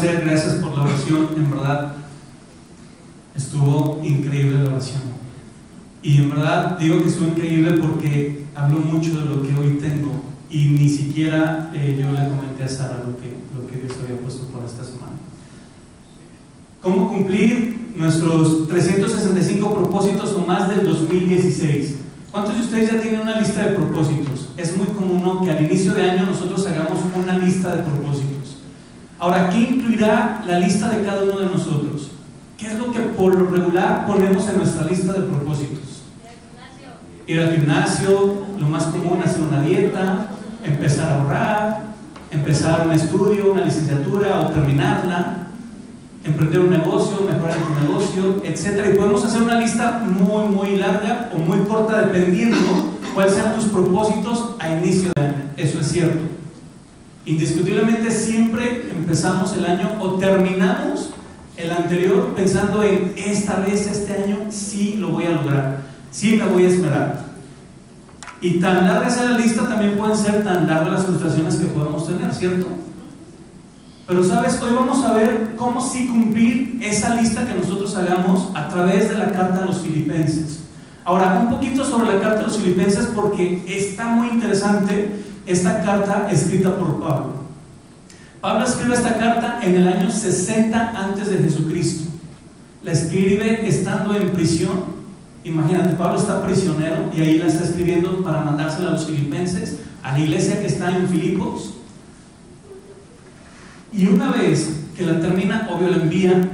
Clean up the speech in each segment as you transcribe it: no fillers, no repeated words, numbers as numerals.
hacer, gracias por la oración, en verdad estuvo increíble la oración. Y en verdad digo que estuvo increíble porque habló mucho de lo que hoy tengo y ni siquiera yo le comenté a Sara lo que Dios había puesto por esta semana. ¿Cómo cumplir nuestros 365 propósitos o más del 2016? ¿Cuántos de ustedes ya tienen una lista de propósitos? Es muy común, ¿no?, que al inicio de año nosotros hagamos una lista de propósitos. Ahora, ¿qué incluirá la lista de cada uno de nosotros? ¿Qué es lo que por lo regular ponemos en nuestra lista de propósitos? Ir al gimnasio, lo más común, hacer una dieta, empezar a ahorrar, empezar un estudio, una licenciatura o terminarla, emprender un negocio, mejorar tu negocio, etc. Y podemos hacer una lista muy, muy larga o muy corta dependiendo cuáles sean tus propósitos a inicio de año. Eso es cierto. Indiscutiblemente siempre empezamos el año o terminamos el anterior pensando en esta vez, este año sí lo voy a lograr, sí me voy a esmerar. Y tan larga sea la lista, también pueden ser tan largas las frustraciones que podamos tener, ¿cierto? Pero sabes, hoy vamos a ver cómo sí cumplir esa lista que nosotros hagamos a través de la carta a los Filipenses. Ahora, un poquito sobre la carta a los Filipenses porque está muy interesante esta carta escrita por Pablo. Pablo escribe esta carta en el año 60 antes de Jesucristo. La escribe estando en prisión. Imagínate, Pablo está prisionero y ahí la está escribiendo para mandársela a los Filipenses, a la iglesia que está en Filipos. Y una vez que la termina, obvio la envía.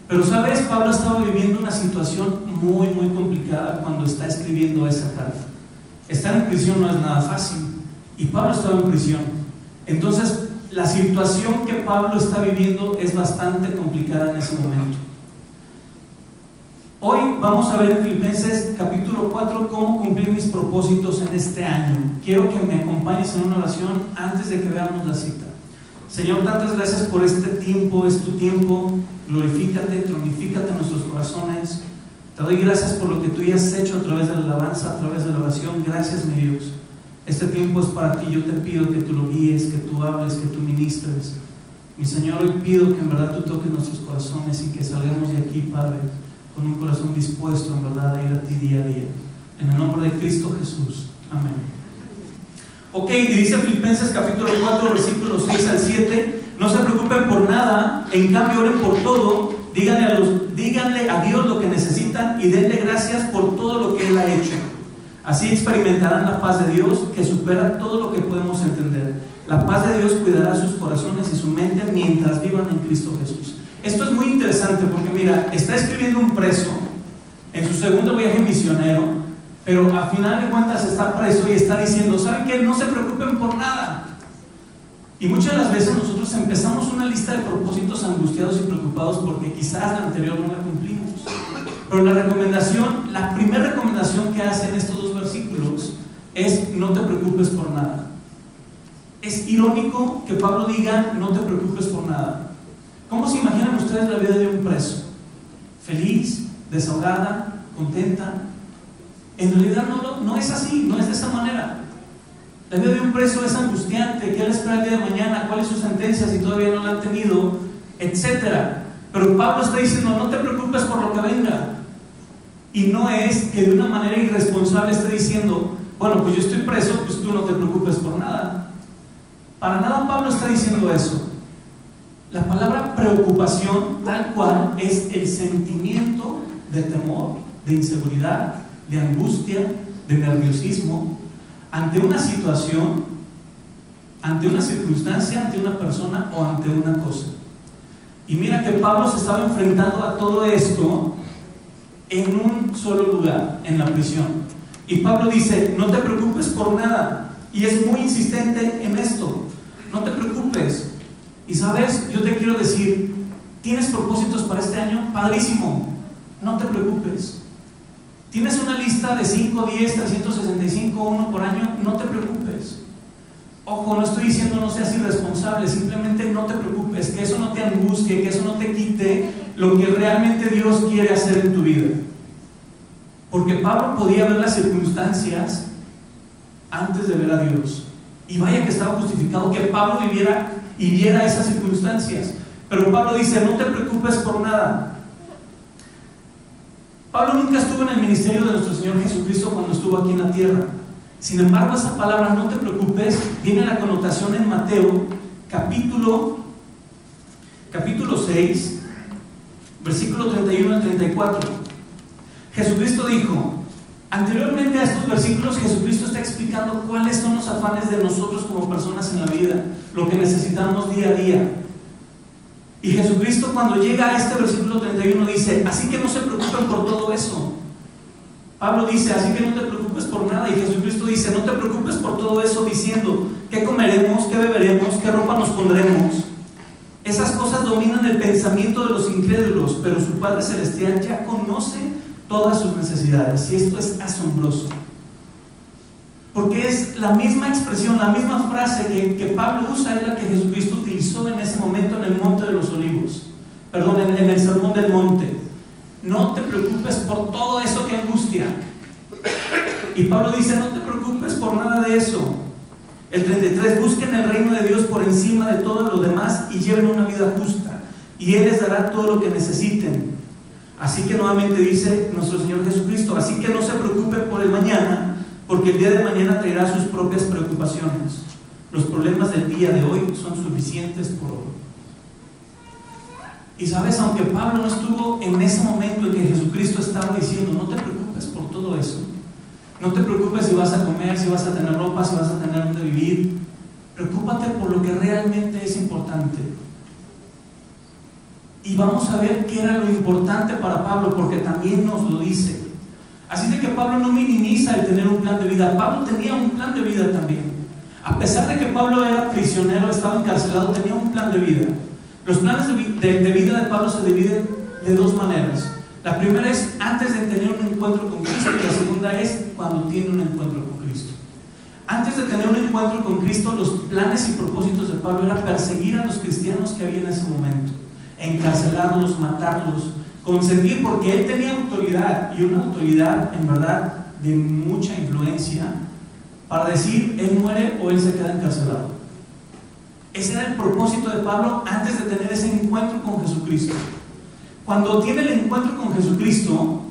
Pero sabes, Pablo estaba viviendo una situación muy, muy complicada cuando está escribiendo esa carta. Estar en prisión no es nada fácil. Y Pablo estaba en prisión. Entonces, la situación que Pablo está viviendo es bastante complicada en ese momento. Hoy vamos a ver en Filipenses capítulo 4 cómo cumplir mis propósitos en este año. Quiero que me acompañes en una oración antes de que veamos la cita. Señor, tantas gracias por este tiempo, es tu tiempo. Glorifícate, tronifícate en nuestros corazones. Te doy gracias por lo que tú ya has hecho a través de la alabanza, a través de la oración. Gracias, mi Dios. Este tiempo es para ti. Yo te pido que tú lo guíes, que tú hables, que tú ministres. Mi Señor, hoy pido que en verdad tú toques nuestros corazones y que salgamos de aquí, Padre, con un corazón dispuesto en verdad a ir a ti día a día. En el nombre de Cristo Jesús. Amén. Ok, y dice Filipenses capítulo 4, versículos 6 al 7, no se preocupen por nada, en cambio oren por todo, díganle a Dios lo que necesitan y denle gracias por todo lo que Él ha hecho. Así experimentarán la paz de Dios que supera todo lo que podemos entender. La paz de Dios cuidará sus corazones y su mente mientras vivan en Cristo Jesús. Esto es muy interesante porque mira, está escribiendo un preso en su segundo viaje misionero, pero a final de cuentas está preso y está diciendo, ¿saben qué? No se preocupen por nada. Y muchas de las veces nosotros empezamos una lista de propósitos angustiados y preocupados porque quizás la anterior no la cumplimos. Pero la primera recomendación que hace en estos dos versículos es no te preocupes por nada. Es irónico que Pablo diga no te preocupes por nada. ¿Cómo se imaginan ustedes la vida de un preso? Feliz, desahogada, contenta. En realidad no es así, no es de esa manera. La vida de un preso es angustiante. ¿Qué le espera el día de mañana? ¿Cuál es su sentencia si todavía no la han tenido? Etcétera. Pero Pablo está diciendo no te preocupes por lo que venga. Y no es que de una manera irresponsable esté diciendo bueno, pues yo estoy preso, pues tú no te preocupes por nada. Para nada Pablo está diciendo eso. La palabra preocupación tal cual es el sentimiento de temor, de inseguridad, de angustia, de nerviosismo ante una situación, ante una circunstancia, ante una persona o ante una cosa. Y mira que Pablo se estaba enfrentando a todo esto en un solo lugar, en la prisión. Y Pablo dice, no te preocupes por nada. Y es muy insistente en esto, no te preocupes. Y sabes, yo te quiero decir, ¿tienes propósitos para este año? Padrísimo, no te preocupes. ¿Tienes una lista de 5, 10, 365, uno por año? No te preocupes. Ojo, no estoy diciendo no seas irresponsable, simplemente no te preocupes, que eso no te angustie, que eso no te quite lo que realmente Dios quiere hacer en tu vida. Porque Pablo podía ver las circunstancias antes de ver a Dios. Y vaya que estaba justificado que Pablo viviera y viera esas circunstancias. Pero Pablo dice, no te preocupes por nada. Pablo nunca estuvo en el ministerio de nuestro Señor Jesucristo cuando estuvo aquí en la tierra. Sin embargo, esa palabra, no te preocupes, tiene la connotación en Mateo, capítulo 6, versículo 31 al 34. Jesucristo dijo, anteriormente a estos versículos, Jesucristo está explicando cuáles son los afanes de nosotros como personas en la vida, lo que necesitamos día a día. Y Jesucristo, cuando llega a este versículo 31, dice, así que no se preocupen por todo eso. Pablo dice, así que no te preocupes por nada. Y Jesucristo dice, no te preocupes por todo eso, diciendo, ¿qué comeremos? ¿Qué beberemos? ¿Qué ropa nos pondremos? Esas cosas dominan el pensamiento de los incrédulos, pero su Padre Celestial ya conoce todas sus necesidades. Y esto es asombroso, porque es la misma expresión, la misma frase que Pablo usa, es la que Jesucristo utilizó en ese momento en el Monte de los Olivos, en el Sermón del Monte. No te preocupes por todo eso que angustia. Y Pablo dice, no te preocupes por nada de eso. El 33, busquen el reino de Dios por encima de todo lo demás y lleven una vida justa, y Él les dará todo lo que necesiten. Así que nuevamente dice nuestro Señor Jesucristo, así que no se preocupen por el mañana, porque el día de mañana traerá sus propias preocupaciones. Los problemas del día de hoy son suficientes por hoy. Y sabes, aunque Pablo no estuvo en ese momento en que Jesucristo estaba diciendo, no te preocupes por todo eso, no te preocupes si vas a comer, si vas a tener ropa, si vas a tener donde vivir, preocúpate por lo que realmente es importante. Y vamos a ver qué era lo importante para Pablo, porque también nos lo dice. Así de que Pablo no minimiza el tener un plan de vida. Pablo tenía un plan de vida también. A pesar de que Pablo era prisionero, estaba encarcelado, tenía un plan de vida. Los planes de vida de Pablo se dividen de dos maneras. La primera es antes de tener un encuentro con Cristo, y la segunda es cuando tiene un encuentro con Cristo. Antes de tener un encuentro con Cristo, los planes y propósitos de Pablo era perseguir a los cristianos que había en ese momento, encarcelarlos, matarlos, consentir, porque él tenía autoridad, y una autoridad en verdad de mucha influencia, para decir, él muere o él se queda encarcelado. Ese era el propósito de Pablo antes de tener ese encuentro con Jesucristo. Cuando tiene el encuentro con Jesucristo,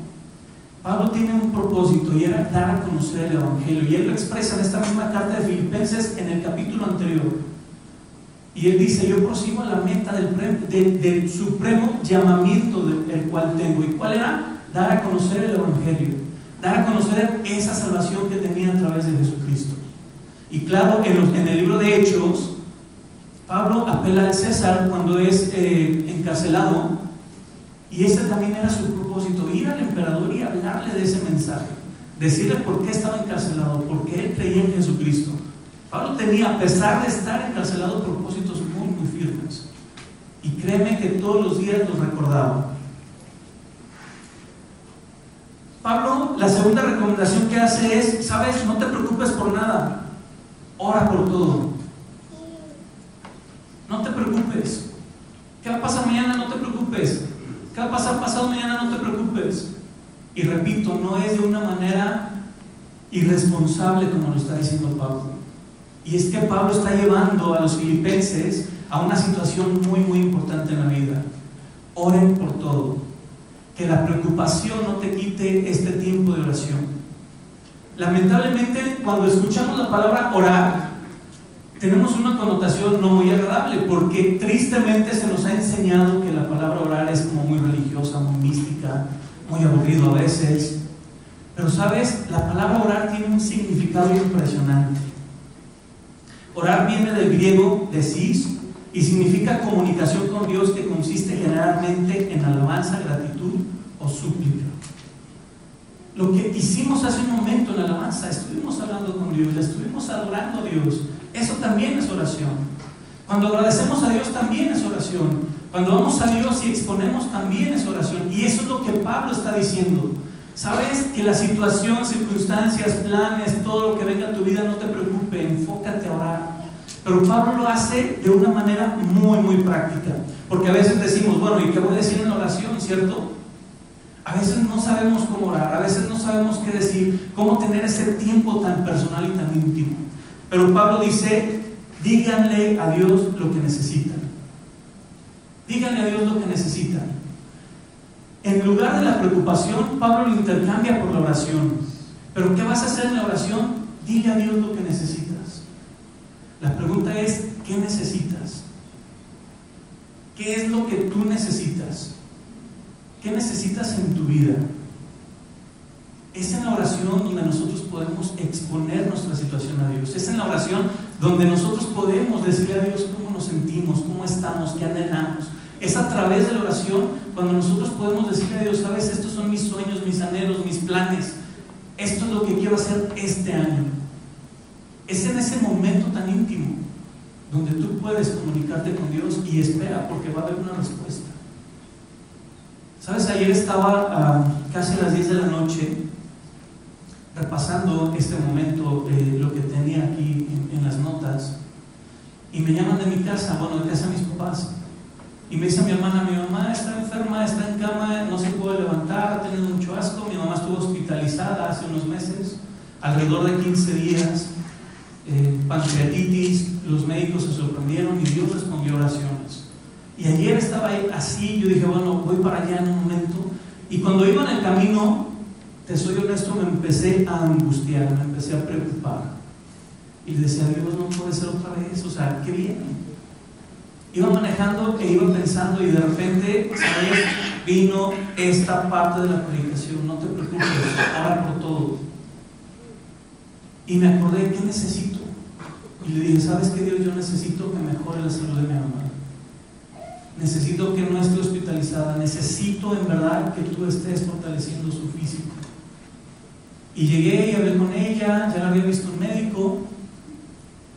Pablo tiene un propósito, y era dar a conocer el Evangelio, y él lo expresa en esta misma carta de Filipenses en el capítulo anterior. Y él dice, yo prosigo a la meta del supremo llamamiento del cual tengo. ¿Y cuál era? Dar a conocer el Evangelio, dar a conocer esa salvación que tenía a través de Jesucristo. Y claro, en el libro de Hechos, Pablo apela al César cuando es encarcelado, y ese también era su propósito, ir al emperador y hablarle de ese mensaje, decirle por qué estaba encarcelado, porque él creía en Jesucristo. Pablo tenía, a pesar de estar encarcelado, propósitos muy, muy firmes, y créeme que todos los días los recordaba. Pablo, la segunda recomendación que hace es, sabes, no te preocupes por nada, ora por todo. No te preocupes. ¿Qué va a pasar mañana? No te preocupes. ¿Qué va a pasar pasado mañana? No te preocupes. Y repito, no es de una manera irresponsable como lo está diciendo Pablo. Y es que Pablo está llevando a los filipenses a una situación muy, muy importante en la vida. Oren por todo. Que la preocupación no te quite este tiempo de oración. Lamentablemente, cuando escuchamos la palabra orar, tenemos una connotación no muy agradable, porque tristemente se nos ha enseñado que la palabra orar es como muy religiosa, muy mística, muy aburrido a veces. Pero sabes, la palabra orar tiene un significado impresionante. Orar viene del griego desis y significa comunicación con Dios, que consiste generalmente en alabanza, gratitud o súplica. Lo que hicimos hace un momento en la alabanza, estuvimos hablando con Dios, estuvimos adorando a Dios. Eso también es oración. Cuando agradecemos a Dios también es oración. Cuando vamos a Dios y exponemos también es oración. Y eso es lo que Pablo está diciendo. Sabes que la situación, circunstancias, planes, todo lo que venga a tu vida, no te preocupe, enfócate a orar. Pero Pablo lo hace de una manera muy, muy práctica. Porque a veces decimos, bueno, ¿y qué voy a decir en la oración? ¿Cierto? A veces no sabemos cómo orar, a veces no sabemos qué decir, cómo tener ese tiempo tan personal y tan íntimo. Pero Pablo dice, díganle a Dios lo que necesitan. Díganle a Dios lo que necesitan. En lugar de la preocupación, Pablo lo intercambia por la oración. ¿Pero qué vas a hacer en la oración? Dile a Dios lo que necesitas. La pregunta es, ¿qué necesitas? ¿Qué es lo que tú necesitas? ¿Qué necesitas en tu vida? Es en la oración donde nosotros podemos exponer nuestra situación a Dios. Es en la oración donde nosotros podemos decirle a Dios cómo nos sentimos, cómo estamos, qué anhelamos. Es a través de la oración cuando nosotros podemos decirle a Dios, sabes, estos son mis sueños, mis anhelos, mis planes. Esto es lo que quiero hacer este año. Es en ese momento tan íntimo donde tú puedes comunicarte con Dios y espera, porque va a haber una respuesta. Sabes, ayer estaba casi a las 10 de la noche repasando este momento, lo que tenía aquí en las notas, y me llaman de mi casa, bueno, de casa de mis papás, y me dice mi hermana, mi mamá está enferma, está en cama, no se puede levantar, ha tenido mucho asco. Mi mamá estuvo hospitalizada hace unos meses, alrededor de 15 días, pancreatitis. Los médicos se sorprendieron y Dios respondió oraciones. Y ayer estaba ahí así, yo dije, bueno, voy para allá en un momento, y cuando iba en el camino, te soy honesto, me empecé a angustiar, me empecé a preocupar, y le decía, Dios, no puede ser otra vez, o sea, ¿qué viene? Iba manejando e iba pensando, y de repente, ¿sabes? Vino esta parte de la predicación, no te preocupes, ora por todo. Y me acordé, ¿qué necesito? Y le dije, ¿sabes qué, Dios? Yo necesito que mejore la salud de mi mamá. Necesito que no esté hospitalizada. Necesito en verdad que tú estés fortaleciendo su físico. Y llegué y hablé con ella, ya la había visto un médico.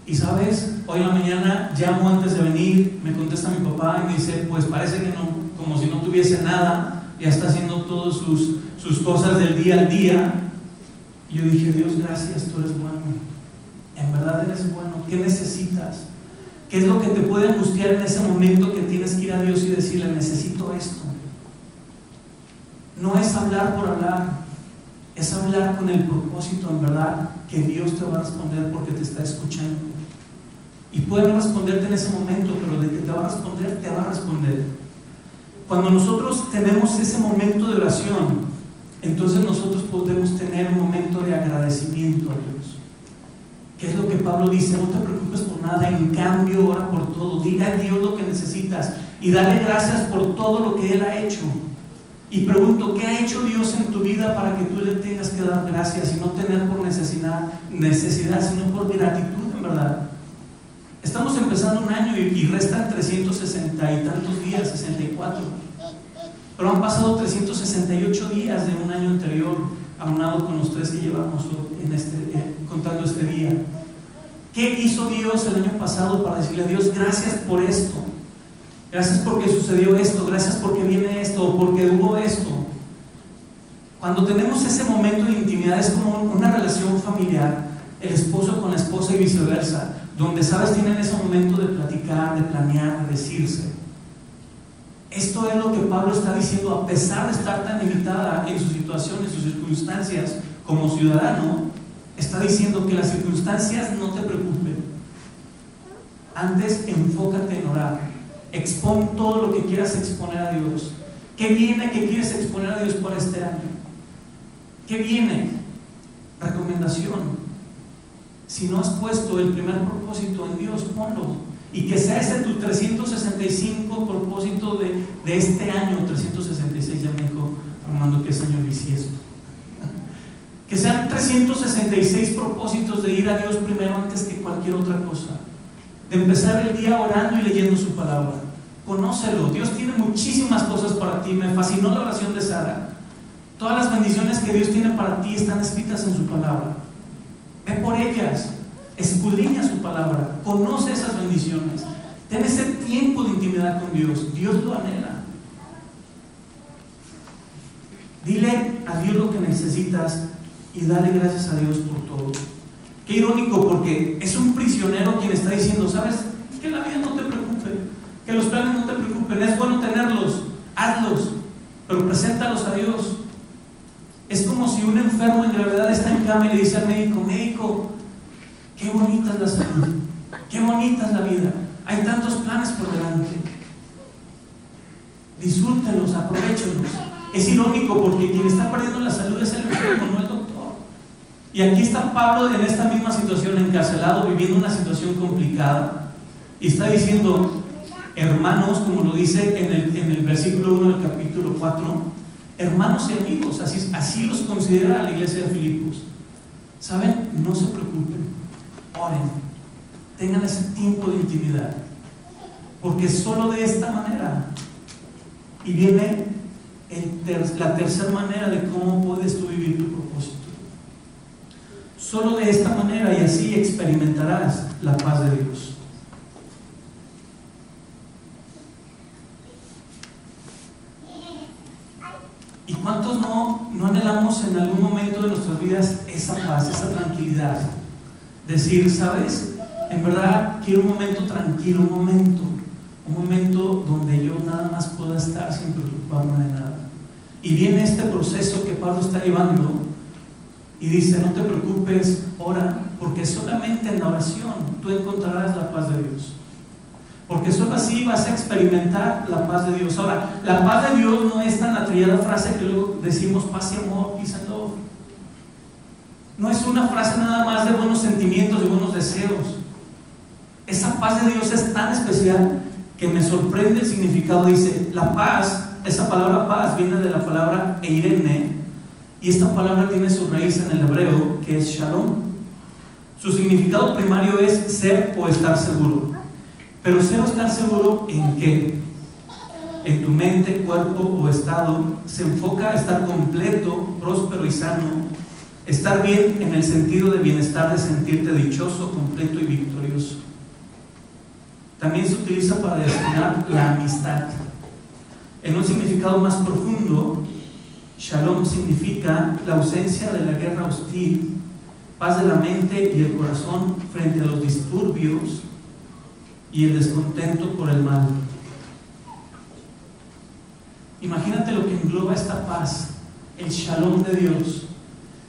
Y sabes, hoy en la mañana llamo antes de venir, me contesta mi papá y me dice, pues parece que no, como si no tuviese nada, ya está haciendo todas sus cosas del día al día. Y yo dije, Dios, gracias, tú eres bueno, en verdad eres bueno. ¿Qué necesitas? ¿Qué es lo que te puede angustiar en ese momento que tienes que ir a Dios y decirle, necesito esto? No es hablar por hablar, es hablar con el propósito en verdad que Dios te va a responder porque te está escuchando. Y puede no responderte en ese momento, pero de que te va a responder, te va a responder. Cuando nosotros tenemos ese momento de oración, entonces nosotros podemos tener un momento de agradecimiento a Dios. ¿Qué es lo que Pablo dice? No te preocupes por nada, en cambio ora por todo. Diga a Dios lo que necesitas y dale gracias por todo lo que Él ha hecho. Y pregunto, ¿qué ha hecho Dios en tu vida para que tú le tengas que dar gracias y no tener por necesidad, sino por gratitud en verdad? Estamos empezando un año y restan 360 y tantos días, 64. Pero han pasado 368 días de un año anterior, aunado con los 3 que llevamos contando este día. ¿Qué hizo Dios el año pasado para decirle a Dios, gracias por esto? Gracias porque sucedió esto, gracias porque viene esto, porque hubo esto. Cuando tenemos ese momento de intimidad es como una relación familiar, el esposo con la esposa y viceversa, donde sabes, tienen ese momento de platicar, de planear, de decirse. Esto es lo que Pablo está diciendo, a pesar de estar tan limitada en su situación, en sus circunstancias como ciudadano, está diciendo que las circunstancias no te preocupen. Antes enfócate en orar. Expon todo lo que quieras exponer a Dios. ¿Qué viene que quieres exponer a Dios para este año? ¿Qué viene? Recomendación. Si no has puesto el primer propósito en Dios, ponlo. Y que sea ese tu 365 propósito de este año. 366, ya me dijo Armando que ese año bisiesto. Que sean 366 propósitos de ir a Dios primero antes que cualquier otra cosa. De empezar el día orando y leyendo su palabra. Conócelo. Dios tiene muchísimas cosas para ti. Me fascinó la oración de Sara. Todas las bendiciones que Dios tiene para ti están escritas en su palabra. Ve por ellas. Escudriña su palabra. Conoce esas bendiciones. Ten ese tiempo de intimidad con Dios. Dios lo anhela. Dile a Dios lo que necesitas y dale gracias a Dios por todo. Qué irónico, porque es un prisionero quien está diciendo, ¿sabes? Que la vida no te preocupe, que los planes no te preocupen, es bueno tenerlos, hazlos, pero preséntalos a Dios. Es como si un enfermo en gravedad está en cama y le dice al médico, médico, qué bonita es la salud, qué bonita es la vida, hay tantos planes por delante, disfrútenlos, aprovechenlos. Es irónico porque quien está perdiendo la salud es el enfermo, no el doctor. Y aquí está Pablo en esta misma situación, encarcelado, viviendo una situación complicada, y está diciendo: hermanos, como lo dice en el versículo 1 del capítulo 4, hermanos y amigos, así los considera la iglesia de Filipos. ¿Saben? No se preocupen, oren, tengan ese tiempo de intimidad, porque solo de esta manera, y viene la tercera manera de cómo puedes tú vivir tu propósito. Solo de esta manera, y así experimentarás la paz de Dios. ¿Y cuántos no anhelamos en algún momento de nuestras vidas esa paz, esa tranquilidad? Decir, ¿sabes? En verdad quiero un momento tranquilo, un momento donde yo nada más pueda estar sin preocuparme de nada. Y viene este proceso que Pablo está llevando y dice: no te preocupes, ora, porque solamente en la oración tú encontrarás la paz de Dios. Porque solo así vas a experimentar la paz de Dios. Ahora, la paz de Dios no es tan la trillada frase que luego decimos: paz y amor, peace and love. No es una frase nada más de buenos sentimientos, de buenos deseos. Esa paz de Dios es tan especial que me sorprende el significado. Dice, la paz, esa palabra paz viene de la palabra eirene, y esta palabra tiene su raíz en el hebreo, que es shalom. Su significado primario es ser o estar seguro. Pero ser o estar seguro ¿en qué? En tu mente, cuerpo o estado. Se enfoca a estar completo, próspero y sano. Estar bien en el sentido de bienestar, de sentirte dichoso, completo y victorioso. También se utiliza para designar la amistad. En un significado más profundo, shalom significa la ausencia de la guerra hostil, paz de la mente y el corazón frente a los disturbios y el descontento por el mal. Imagínate lo que engloba esta paz, el shalom de Dios.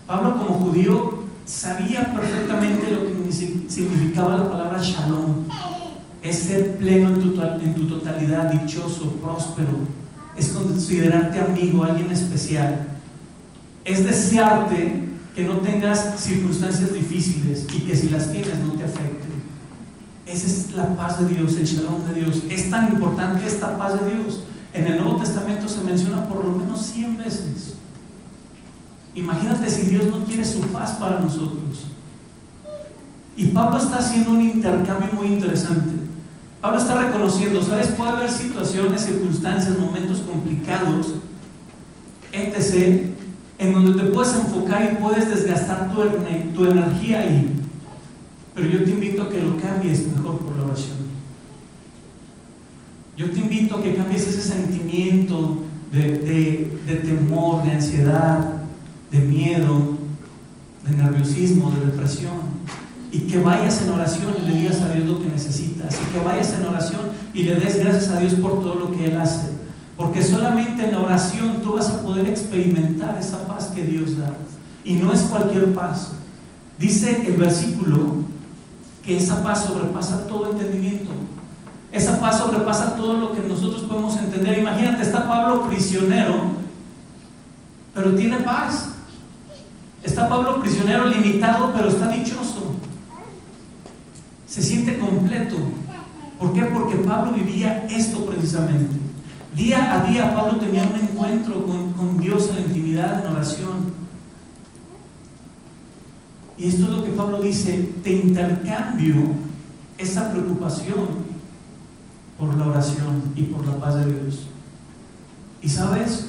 Pablo, como judío, sabía perfectamente lo que significaba la palabra shalom. Es ser pleno en tu totalidad, dichoso, próspero. Es considerarte amigo, alguien especial. Es desearte que no tengas circunstancias difíciles y que si las tienes no te afecten. Esa es la paz de Dios, el shalom de Dios. Es tan importante esta paz de Dios. En el Nuevo Testamento se menciona por lo menos 100 veces. Imagínate si Dios no quiere su paz para nosotros. Y Pablo está haciendo un intercambio muy interesante. Pablo está reconociendo, ¿sabes? Puede haber situaciones, circunstancias, momentos complicados, etc., en donde te puedes enfocar y puedes desgastar tu energía ahí. Pero yo te invito a que lo cambies mejor por la oración. Yo te invito a que cambies ese sentimiento de temor, de ansiedad, de miedo, de nerviosismo, de depresión, y que vayas en oración y le digas a Dios lo que necesitas, y que vayas en oración y le des gracias a Dios por todo lo que Él hace, porque solamente en la oración tú vas a poder experimentar esa paz que Dios da, y no es cualquier paz. Dice el versículo que esa paz sobrepasa todo entendimiento. Esa paz sobrepasa todo lo que nosotros podemos entender. Imagínate, está Pablo prisionero, pero tiene paz. Está Pablo prisionero, limitado, pero está dichoso. Se siente completo. ¿Por qué? Porque Pablo vivía esto precisamente. Día a día Pablo tenía un encuentro con Dios en la intimidad, en oración. Y esto es lo que Pablo dice: te intercambio esa preocupación por la oración y por la paz de Dios. Y sabes,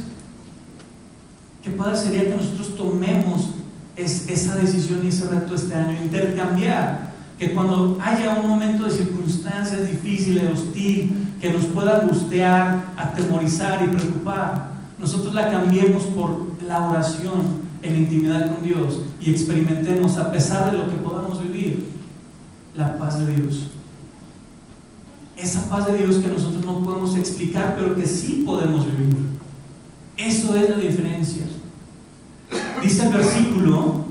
qué padre sería que nosotros tomemos esa decisión y ese reto este año, intercambiar, que cuando haya un momento de circunstancias difíciles, hostil, que nos pueda angustiar, atemorizar y preocupar, nosotros la cambiemos por la oración en la intimidad con Dios y experimentemos, a pesar de lo que podamos vivir, la paz de Dios. Esa paz de Dios que nosotros no podemos explicar, pero que sí podemos vivir. Eso es la diferencia. Dice el versículo: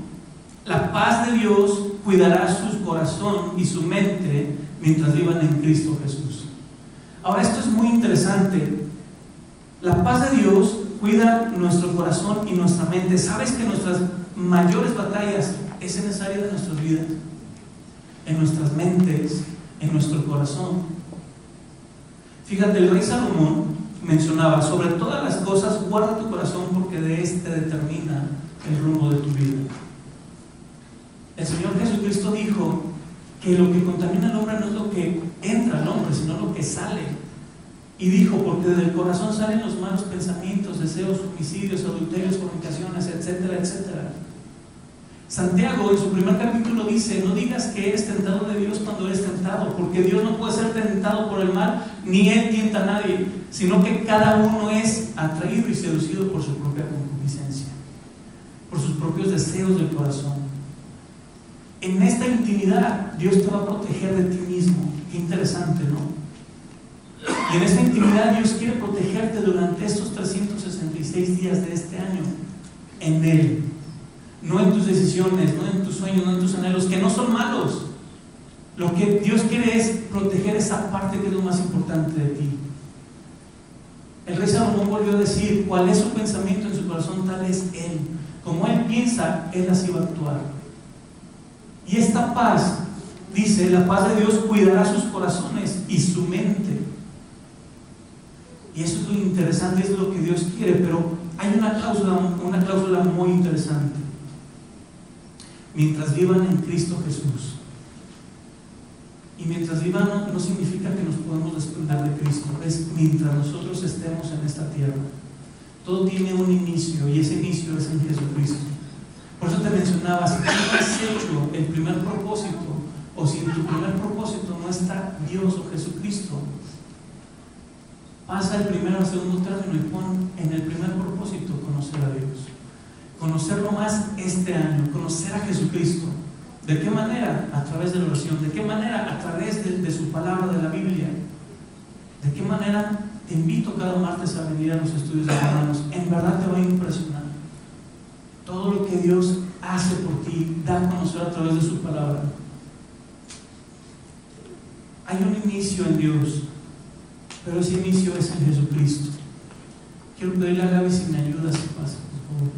la paz de Dios cuidará su corazón y su mente mientras vivan en Cristo Jesús. Ahora, esto es muy interesante, La paz de Dios cuida nuestro corazón y nuestra mente. ¿Sabes que nuestras mayores batallas es en esa área de nuestras vidas? En nuestras mentes, en nuestro corazón. Fíjate, el rey Salomón mencionaba: sobre todas las cosas guarda tu corazón, porque de este determina el rumbo de tu vida. El Señor Jesucristo dijo que lo que contamina al hombre no es lo que entra al hombre, sino lo que sale. Y dijo: porque del corazón salen los malos pensamientos, deseos, homicidios, adulterios, fornicaciones, etcétera, etcétera. Santiago en su primer capítulo dice: no digas que eres tentado de Dios cuando eres tentado, porque Dios no puede ser tentado por el mal, ni Él tienta a nadie, sino que cada uno es atraído y seducido por su propia concupiscencia, por sus propios deseos del corazón. En esta intimidad Dios te va a proteger de ti mismo. Qué interesante, ¿no? Y en esta intimidad Dios quiere protegerte durante estos 366 días de este año en Él. No en tus decisiones, no en tus sueños, no en tus anhelos, que no son malos. Lo que Dios quiere es proteger esa parte que es lo más importante de ti. El rey Salomón volvió a decir: cuál es su pensamiento en su corazón, tal es Él. Como Él piensa, Él así va a actuar. Y esta paz, dice, la paz de Dios cuidará sus corazones y su mente. Y eso es lo interesante, es lo que Dios quiere, pero hay una cláusula muy interesante. Mientras vivan en Cristo Jesús. Y mientras vivan no significa que nos podemos desprender de Cristo, es mientras nosotros estemos en esta tierra. Todo tiene un inicio, y ese inicio es en Jesucristo. Por eso te mencionaba: si tú no has hecho el primer propósito, o si en tu primer propósito no está Dios o Jesucristo, pasa el primero al segundo término y pon en el primer propósito conocer a Dios. Conocerlo más este año, conocer a Jesucristo. ¿De qué manera? A través de la oración. ¿De qué manera? A través de su palabra, de la Biblia. ¿De qué manera? Te invito cada martes a venir a los estudios de hermanos. En verdad te va a impresionar todo lo que Dios hace por ti, da a conocer a través de su palabra. Hay un inicio en Dios, pero ese inicio es en Jesucristo. Quiero pedirle a Gaby si me ayuda, si pasa, por favor.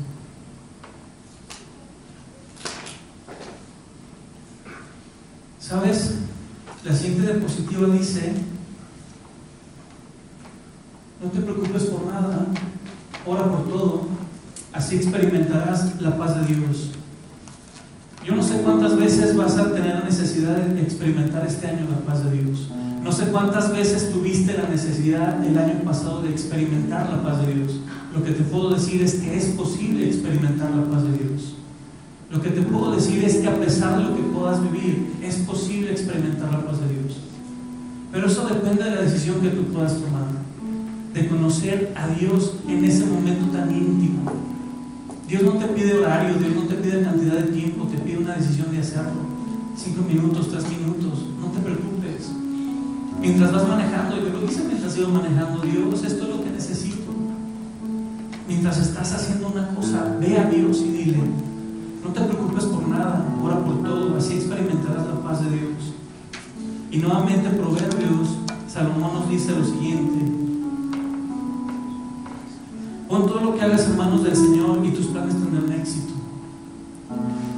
¿Sabes? La siguiente diapositiva dice: no te preocupes por nada, ora por todo, así experimentarás la paz de Dios. Yo no sé cuántas veces vas a tener la necesidad de experimentar este año la paz de Dios. No sé cuántas veces tuviste la necesidad el año pasado de experimentar la paz de Dios. Lo que te puedo decir es que es posible experimentar la paz de Dios. Lo que te puedo decir es que a pesar de lo que puedas vivir, es posible experimentar la paz de Dios. Pero eso depende de la decisión que tú puedas tomar, de conocer a Dios en ese momento tan íntimo. Dios no te pide horario, Dios no te pide cantidad de tiempo, te pide una decisión de hacerlo. 5 minutos, 3 minutos, no te preocupes. Mientras vas manejando, yo lo hice mientras iba manejando: Dios, esto es lo que necesito. Mientras estás haciendo una cosa, ve a Dios y dile: no te preocupes por nada, ora por todo, así experimentarás la paz de Dios. Y nuevamente Proverbios, Salomón nos dice lo siguiente: pon todo lo que hagas en manos del Señor y tus planes tendrán éxito.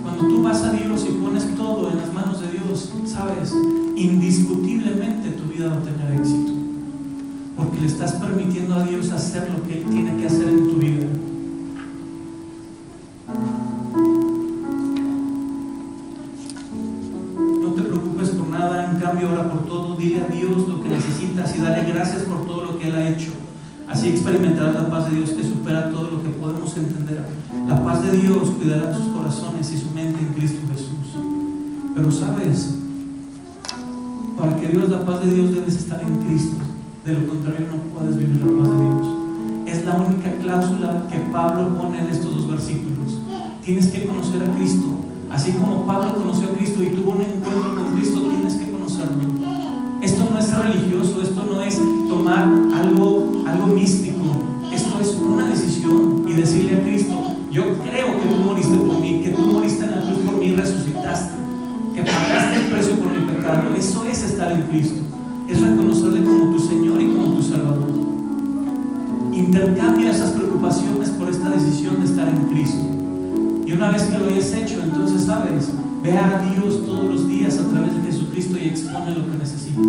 Cuando tú vas a Dios y pones todo en las manos de Dios, sabes, indiscutiblemente tu vida va a tener éxito, porque le estás permitiendo a Dios hacer lo que Él tiene que hacer en tu vida. No te preocupes por nada, en cambio ora por todo, dile a Dios lo que necesitas y dale gracias por todo lo que Él ha hecho. Así experimentarás la paz de Dios que supera todo lo que podemos entender. La paz de Dios cuidará tus corazones y su mente en Cristo Jesús. Pero sabes, para que vivas la paz de Dios debes estar en Cristo. De lo contrario no puedes vivir la paz de Dios. Es la única cláusula que Pablo pone en estos 2 versículos. Tienes que conocer a Cristo. Así como Pablo conoció a Cristo y tuvo un encuentro con Cristo, tienes que conocerlo. Esto no es ser religioso, esto no es tomar algo místico. Esto es una decisión y decirle a Cristo: yo creo que tú moriste por mí, que tú moriste en la cruz por mí y resucitaste, que pagaste el precio por mi pecado. Eso es estar en Cristo, es reconocerle como tu Señor y como tu Salvador. intercambia esas preocupaciones por esta decisión de estar en Cristo. Y una vez que lo hayas hecho, entonces sabes, ve a Dios todos los días a través de Jesucristo y expone lo que necesitas.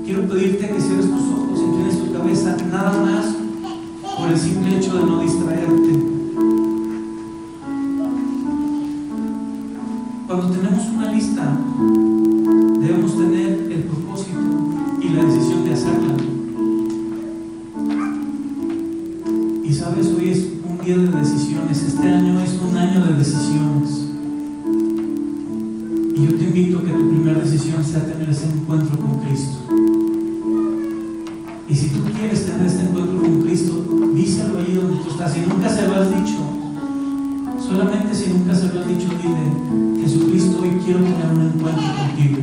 Quiero pedirte que cierres tus ojos, inclines tu cabeza, nada más por el simple hecho de no distraerte. Cuando tenemos una lista, debemos tener el propósito y la decisión de hacerla. Y sabes, hoy es un día de decisiones. Este año es un año de decisiones. Y yo te invito a que tu primera decisión sea tener ese encuentro con Cristo. Y si tú quieres tener este encuentro con Cristo, díselo ahí donde tú estás. Si nunca se lo has dicho, solamente si nunca se lo has dicho, dile: Jesucristo, hoy quiero tener un encuentro contigo.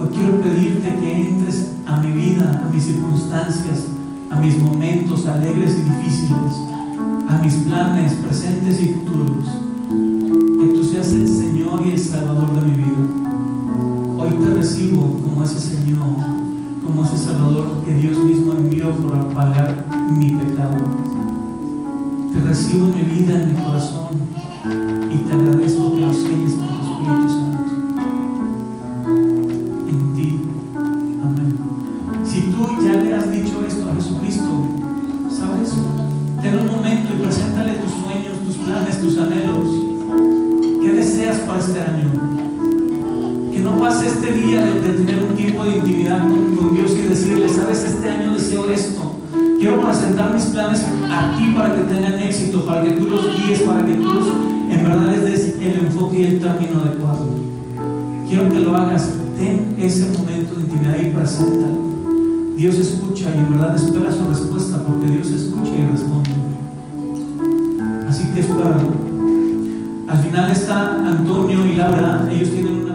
Hoy quiero pedirte que entres a mi vida, a mis circunstancias, a mis momentos alegres y difíciles, a mis planes presentes y futuros. Que tú seas el Señor y el Salvador de mi vida. Hoy te recibo como ese Señor, como ese Salvador que Dios mismo envió para pagar mi pecado. Te recibo en mi vida, en mi corazón, y te agradezco que lo selles con tu Espíritu Santo. En ti. Amén. Si tú ya le has dicho esto a Jesucristo, ¿sabes? Ten un momento y preséntale tus sueños, tus planes, tus anhelos. ¿Qué deseas para este año? Que no pase este día de tener un tiempo de intimidad con Dios y decirle: ¿sabes? Este año deseo esto. Quiero presentar mis planes a ti para que tengan éxito, para que tú los guíes, para que tú en verdad les des el enfoque y el camino adecuado. Quiero que lo hagas. Ten ese momento de intimidad y preséntalo. Dios escucha y en verdad espera su respuesta, porque Dios escucha y responde. Así que espéralo. Al final está Antonio y Laura. Ellos tienen una